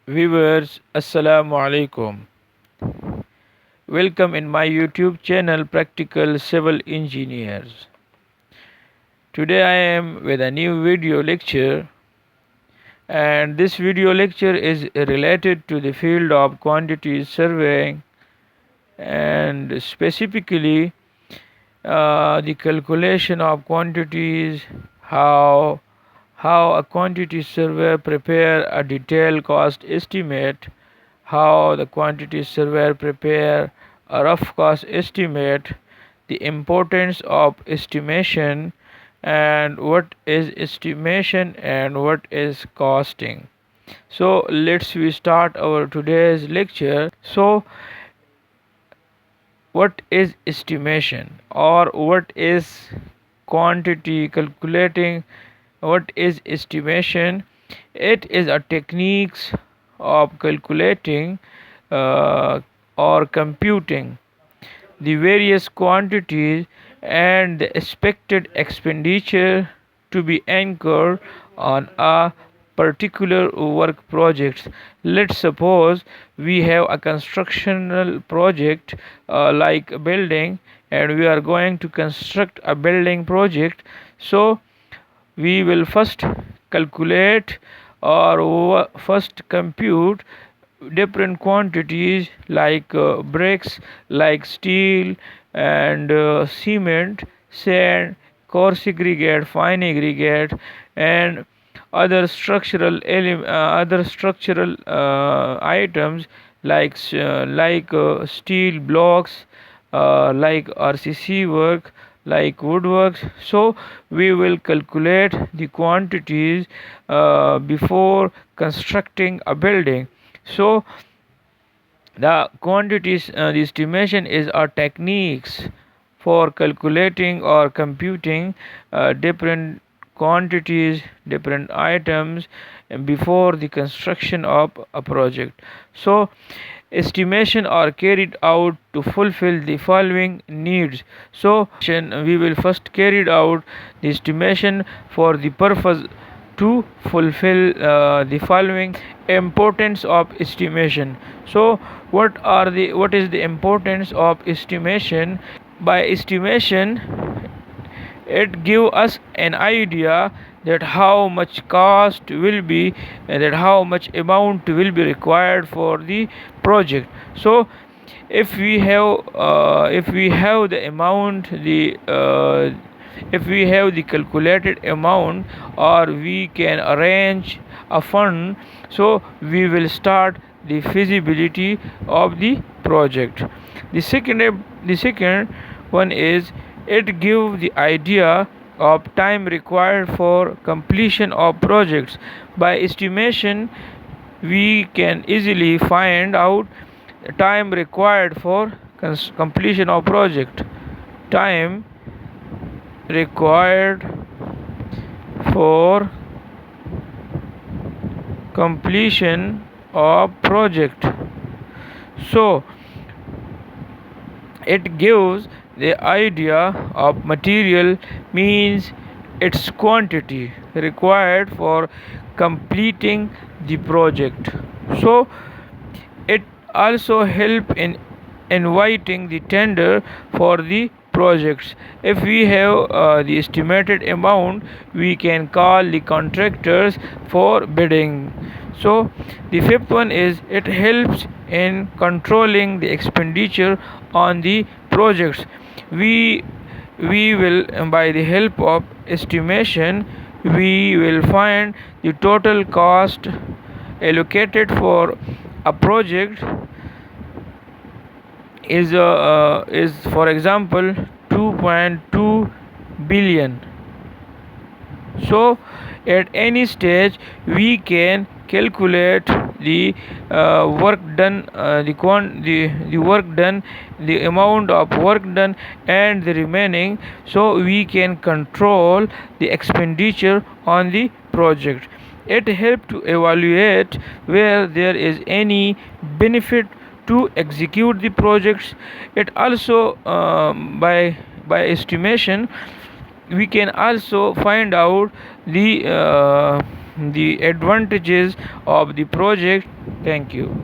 Viewers, Assalamu alaikum. Welcome in my YouTube channel Practical Civil Engineers. Today I am with a new video lecture, and this video lecture is related to the field of quantity surveying, and specifically the calculation of quantities, how a quantity surveyor prepare a detailed cost estimate, how the quantity surveyor prepare a rough cost estimate, the importance of estimation, and what is estimation and what is costing. So let's we start our today's lecture. So what is estimation, or what is quantity calculating? What is estimation? It is a techniques of calculating or computing the various quantities and the expected expenditure to be incurred on a particular work project. Let's suppose we have a constructional project like a building, and we are going to construct a building project. So we will first calculate or first compute different quantities like bricks, like steel, and cement, sand, coarse aggregate, fine aggregate, and other structural items like steel blocks, like RCC work, like woodworks. So we will calculate the quantities before constructing a building. So the quantities, the estimation is our techniques for calculating or computing different quantities, different items before the construction of a project. So estimation are carried out to fulfill the following needs. So we will first carry out the estimation for the purpose to fulfill the following importance of estimation. So what is the importance of estimation? By estimation, it give us an idea that how much cost will be, and that how much amount will be required for the project. So if we have the amount, the if we have the calculated amount, or we can arrange a fund, so we will start the feasibility of the project. The second one is, it gives the idea of time required for completion of projects. By estimation, we can easily find out time required for completion of project. Time required for completion of project. So it gives the idea of material, means its quantity required for completing the project. So it also help in inviting the tender for the projects. If we have the estimated amount, we can call the contractors for bidding. So the fifth one is, it helps in controlling the expenditure on the projects. We will, by the help of estimation, we will find the total cost allocated for a project is for example 2.2 billion. So at any stage we can calculate the work done, the work done, the amount of work done, and the remaining. So we can control the expenditure on the project. It helps to evaluate where there is any benefit to execute the projects. It also by estimation, we can also find out the the advantages of the project. Thank you.